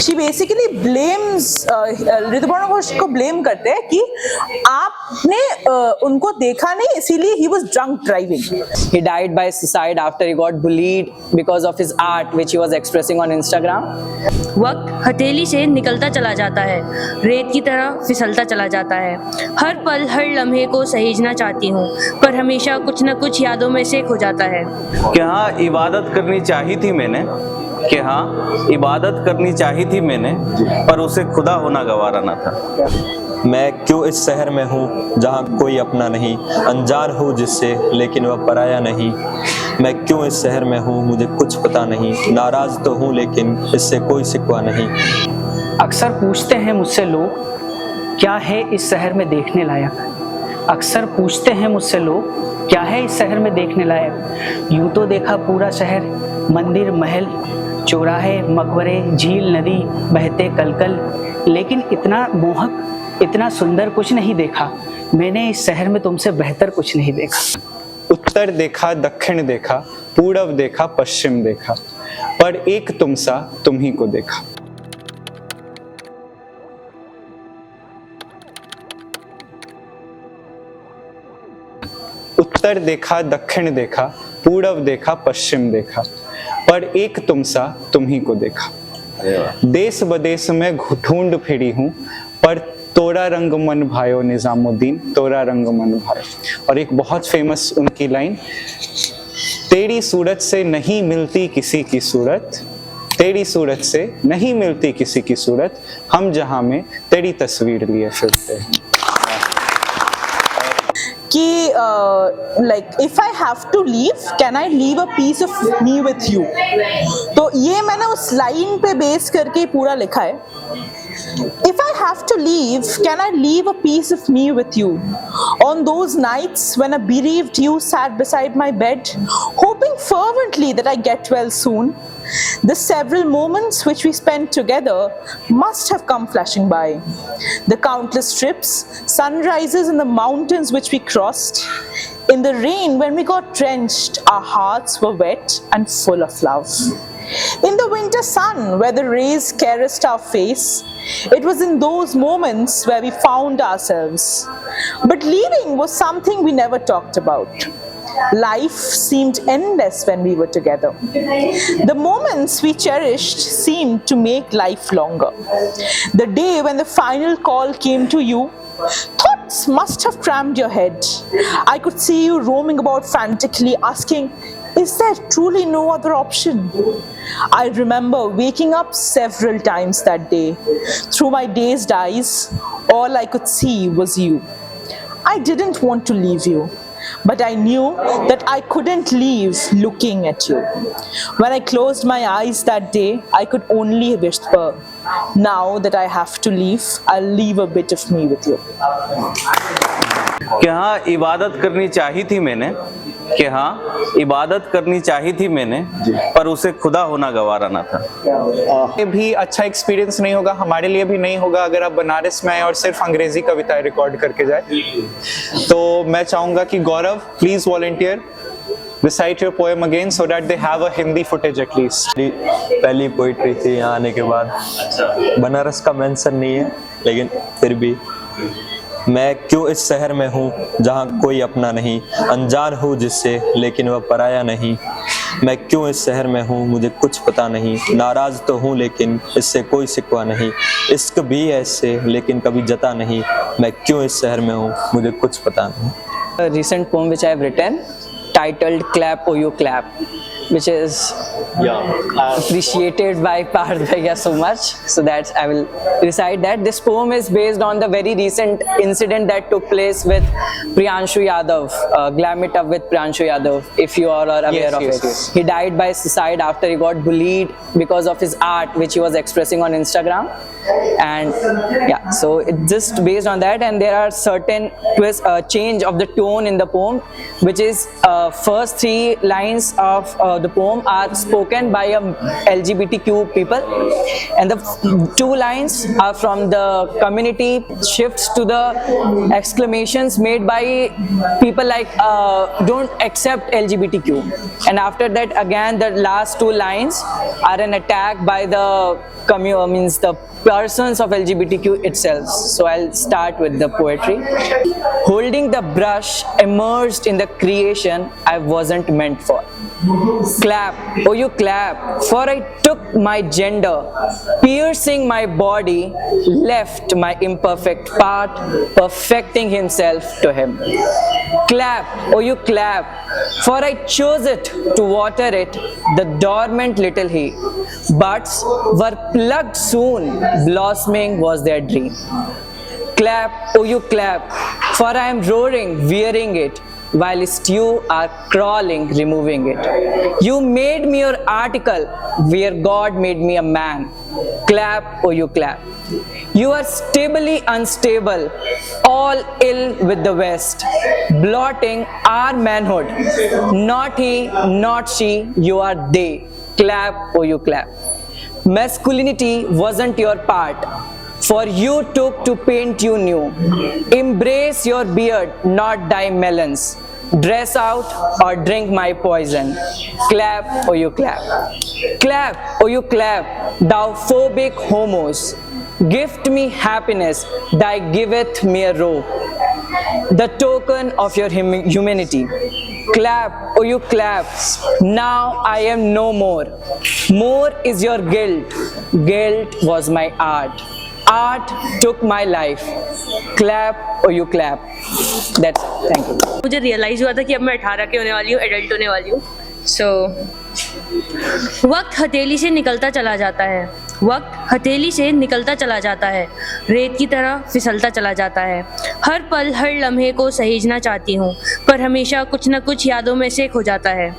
She basically blames Rituparna Ghosh को blame करते हैं कि आपने उनको देखा नहीं इसीलिए he was drunk driving. He died by suicide after he got bullied because of his art which he was expressing on Instagram. वक्त हथेली से निकलता चला जाता है, रेत की तरह फिसलता चला जाता है. हर पल हर लम्हे को सहेजना चाहती हूँ, पर हमेशा कुछ न कुछ यादों में से खो जाता है. कि हाँ इबादत करनी चाही थी मैंने, कि हाँ इबादत करनी चाही थी मैंने, पर उसे खुदा होना गवारा ना था. मैं क्यों इस शहर में हूँ जहाँ कोई अपना नहीं, अनजान हूँ जिससे लेकिन वह पराया नहीं. मैं क्यों इस शहर में हूँ मुझे कुछ पता नहीं, नाराज तो हूँ लेकिन इससे कोई शिकवा नहीं. अक्सर पूछते हैं मुझसे लोग, क्या है इस शहर में देखने लायक. अक्सर पूछते हैं मुझसे लोग, क्या है इस शहर में देखने लायक. यूं तो देखा पूरा शहर, मंदिर महल चौराहे मकबरे झील नदी बहते कलकल, लेकिन इतना मोहक इतना सुंदर कुछ नहीं देखा. मैंने इस शहर में तुमसे बेहतर कुछ नहीं देखा. उत्तर देखा दक्षिण देखा पूरब देखा पश्चिम देखा, पर एक तुम सा तुम ही को देखा. उत्तर देखा दक्षिण देखा पूरब देखा पश्चिम देखा, पर एक तुम सा तुम ही को देखा. देश बदेश में ढूंढ फिरी हूँ, पर तोरा रंग मन भायो निजामुद्दीन, तोरा रंग मन भायो. और एक बहुत फेमस उनकी लाइन, तेरी सूरत से नहीं मिलती किसी की सूरत, तेरी सूरत से नहीं मिलती किसी की सूरत, हम जहां में तेरी तस्वीर लिए फिरते हैं. कि like if I have to leave can I leave a piece of me with you. तो ये मैंने उस लाइन पे बेस करके पूरा लिखा है. If I have to leave, can I leave a piece of me with you? On those nights when a bereaved you sat beside my bed, hoping fervently that I get well soon, the several moments which we spent together must have come flashing by. The countless trips, sunrises in the mountains which we crossed, in the rain when we got drenched, our hearts were wet and full of love. In the winter sun where the rays caressed our face, it was in those moments where we found ourselves. But leaving was something we never talked about. Life seemed endless when we were together. The moments we cherished seemed to make life longer. The day when the final call came to you, thoughts must have crammed your head. I could see you roaming about frantically asking, is there truly no other option? I remember waking up several times that day. Through my dazed eyes, all I could see was you. I didn't want to leave you, but I knew that I couldn't leave looking at you. When I closed my eyes that day, I could only whisper, now that I have to leave, I'll leave a bit of me with you. कि हाँ इबादत करनी चाही थी मैंने, कि हाँ इबादत करनी चाही थी मैंने, पर उसे खुदा होना गवारा ना था. ये भी अच्छा एक्सपीरियंस नहीं होगा, हमारे लिए भी नहीं होगा अगर आप बनारस में आए और सिर्फ अंग्रेजी कविताएं रिकॉर्ड करके जाए. तो मैं चाहूंगा कि Gaurav please volunteer, recite your poem again so that they have a Hindi footage at least. पहली पोइट्री थी यहाँ आने के बाद. बनारस का मेंशन नहीं है लेकिन फिर भी, मैं क्यों इस शहर में हूँ जहाँ कोई अपना नहीं, अनजान हूँ जिससे लेकिन वह पराया नहीं. मैं क्यों इस शहर में हूँ मुझे कुछ पता नहीं, नाराज तो हूँ लेकिन इससे कोई शिकवा नहीं. इश्क भी है इससे लेकिन कभी जता नहीं, मैं क्यों इस शहर में हूँ मुझे कुछ पता नहीं. A recent poem which I have written titled Clap Oh You Clap, which is appreciated by Parth Bhaiya so much, so that I will recite that. This poem is based on the very recent incident that took place with Priyanshu Yadav, Glam It Up with Priyanshu Yadav, if you all are aware of it. He died by suicide after he got bullied because of his art which he was expressing on Instagram. And yeah, so it's just based on that, and there are certain change of the tone in the poem, which is first three lines of the poem are spoken by a LGBTQ people, and the two lines are from the community shifts to the exclamations made by people like don't accept LGBTQ, and after that again the last two lines are an attack by the means the persons of LGBTQ itself. So I'll start with the poetry. Holding the brush immersed in the creation I wasn't meant for. Clap, oh you clap, for I took my gender, piercing my body, left my imperfect part, perfecting himself to him. Clap, oh you clap, for I chose it to water it, the dormant little he. Buds were plucked soon, blossoming was their dream. Clap, oh you clap, for I am roaring, wearing it, whilst you are crawling, removing it. You made me your article, where God made me a man. Clap, oh you clap. You are stably unstable, all ill with the West, blotting our manhood. Not he, not she, you are they. Clap, oh you clap. Masculinity wasn't your part, for you took to paint you new. Embrace your beard, not dye melons. Dress out or drink my poison. Clap, oh you clap. Clap, oh you clap, thou phobic homos. Gift me happiness, thy giveth me a robe, the token of your humanity. Clap, oh you clap, now I am no more. More is your guilt. Guilt was my art. Art took my life. Clap, oh you clap. That's thank you. मुझे realise हुआ था कि अब मैं 18 की होने वाली हूँ, एडल्ट होने वाली हूँ. सो वक्त हथेली से निकलता चला जाता है. वक्त हथेली से निकलता चला जाता है, रेत की तरह फिसलता चला जाता है. हर पल हर लम्हे को सहेजना चाहती हूँ, पर हमेशा कुछ न कुछ यादों में से खो जाता है.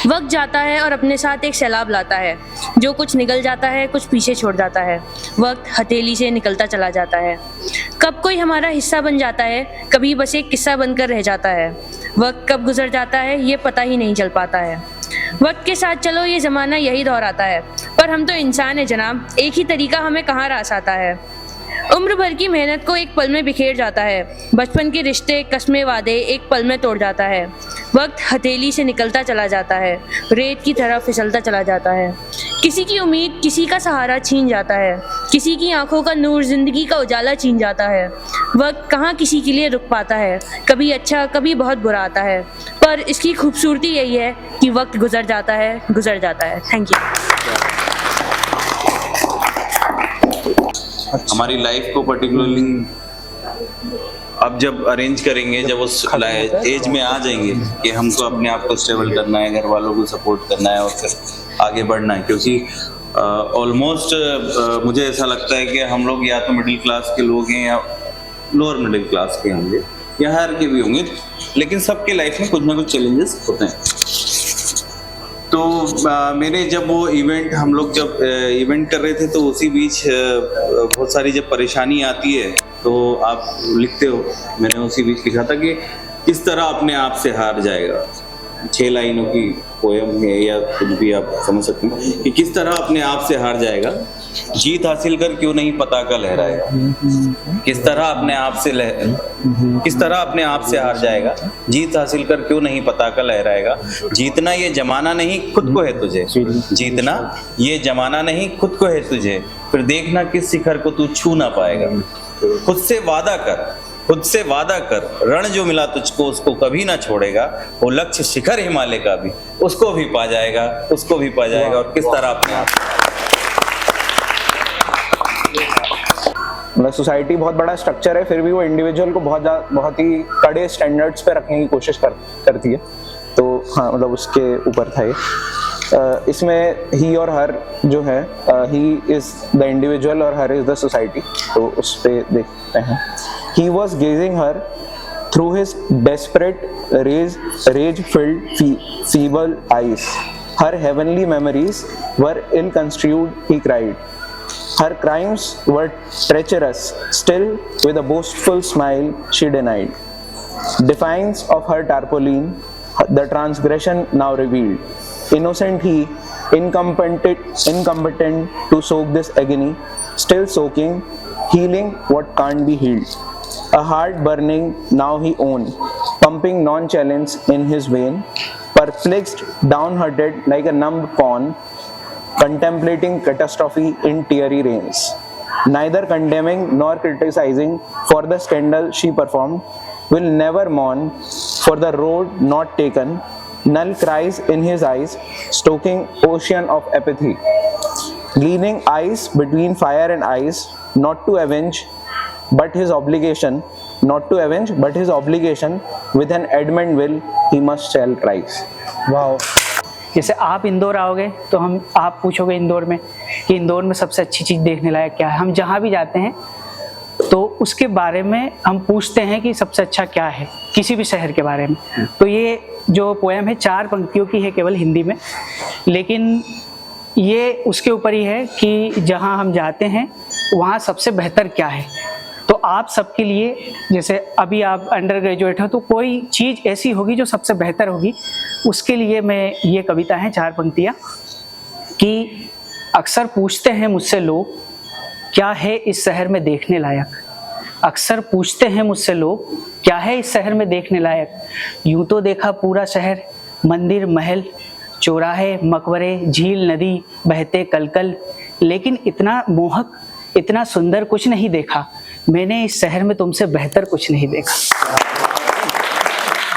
वक्त जाता है और अपने साथ एक सैलाब लाता है. जो कुछ निकल जाता है कुछ पीछे छोड़ जाता है. वक्त हथेली से निकलता चला जाता है. कब कोई हमारा हिस्सा बन जाता है, कभी बस एक किस्सा बनकर रह जाता है. वक्त कब गुजर जाता है ये पता ही नहीं चल पाता है. वक्त के साथ चलो ये ज़माना यही दोहराता है, पर हम तो इंसान है जनाब, एक ही तरीका हमें कहाँ रास आता है. उम्र भर की मेहनत को एक पल में बिखेर जाता है. बचपन के रिश्ते कस्में वादे एक पल में तोड़ जाता है. वक्त हथेली से निकलता चला जाता है, रेत की तरह फिसलता चला जाता है. किसी की उम्मीद किसी का सहारा छीन जाता है. किसी की आंखों का नूर जिंदगी का उजाला छीन जाता है. वक्त कहाँ किसी के लिए रुक पाता है, कभी अच्छा कभी बहुत बुरा आता है, पर इसकी खूबसूरती यही है कि वक्त गुजर जाता है, गुजर जाता है. Thank you. हमारी लाइफ को पर्टिकुलरली अब जब अरेंज करेंगे, जब उस एज में आ जाएंगे कि हमको अपने आप को स्टेबल करना है, घर वालों को सपोर्ट करना है और फिर आगे बढ़ना है, क्योंकि ऑलमोस्ट मुझे ऐसा लगता है कि हम लोग या तो मिडिल क्लास के लोग हैं या लोअर मिडिल क्लास के होंगे या हायर के भी होंगे, लेकिन सबके लाइफ में कुछ ना कुछ चैलेंजेस होते हैं. तो मेरे जब वो इवेंट हम लोग जब इवेंट कर रहे थे तो उसी बीच बहुत सारी जब परेशानी आती है तो आप लिखते हो, मैंने उसी बीच लिखा था कि किस तरह अपने आप से हार जाएगा. 6 लाइनों की पोएम है या कुछ भी आप समझ सकते हैं कि किस तरह अपने आप से हार जाएगा, जीत हासिल कर क्यों नहीं पताका लहराएगा. किस तरह अपने आप से हार जाएगा, जीत हासिल कर क्यों नहीं पताका लहराएगा. जीतना ये जमाना नहीं खुद को है तुझे, जीतना ये जमाना नहीं खुद को है तुझे, फिर देखना किस शिखर को तू छू ना पाएगा. खुद से वादा कर, रण जो मिला तुझको उसको कभी ना छोड़ेगा. वो लक्ष्य शिखर हिमालय का भी उसको भी पा जाएगा. और किस तरह अपने आप मतलब सोसाइटी बहुत बड़ा स्ट्रक्चर है, फिर भी वो इंडिविजुअल को बहुत ही कड़े स्टैंडर्ड्स पे रखने की कोशिश करती है. तो हाँ, मतलब उसके ऊपर था ये. इसमें ही और हर जो है, ही इज द इंडिविजुअल और हर इज द सोसाइटी. तो उस पे देखते हैं. He was gazing her through his desperate rage filled feeble eyes. Her heavenly memories were ill construed, he cried. Her crimes were treacherous, still with a boastful smile she denied. Defiance of her tarpaulin, the transgression now revealed. innocent he, incompetent to soak this agony, still soaking, healing what can't be healed. A heart burning now he own, pumping nonchalance in his vein, perplexed, downhearted like a numbed pawn, contemplating catastrophe in teary rains. Neither condemning nor criticizing for the scandal she performed, will never mourn for the road not taken, null cries in his eyes, stoking ocean of apathy. Gleaning ice between fire and ice, not to avenge, but his obligation, with an adamant will, he must shall rise. वाह, जैसे आप इंदौर आओगे तो आप पूछोगे इंदौर में कि इंदौर में सबसे अच्छी चीज़ देखने लायक क्या है। हम जहाँ भी जाते हैं तो उसके बारे में हम पूछते हैं कि सबसे अच्छा क्या है, किसी भी शहर के बारे में। तो ये जो पोएम है 4 पंक्तियों की है केवल हिंदी में, लेकिन ये उसके ऊपर ही है कि जहाँ हम जाते हैं वहाँ सबसे बेहतर क्या है। तो आप सबके लिए, जैसे अभी आप अंडर ग्रेजुएट हो तो कोई चीज़ ऐसी होगी जो सबसे बेहतर होगी, उसके लिए मैं ये कविता है 4 पंक्तियाँ कि अक्सर पूछते हैं मुझसे लोग क्या है इस शहर में देखने लायक। अक्सर पूछते हैं मुझसे लोग क्या है इस शहर में देखने लायक। यूं तो देखा पूरा शहर, मंदिर महल चौराहे मकबरे झील नदी बहते कलकल, लेकिन इतना मोहक इतना सुंदर कुछ नहीं देखा। मैंने इस शहर में तुमसे बेहतर कुछ नहीं देखा।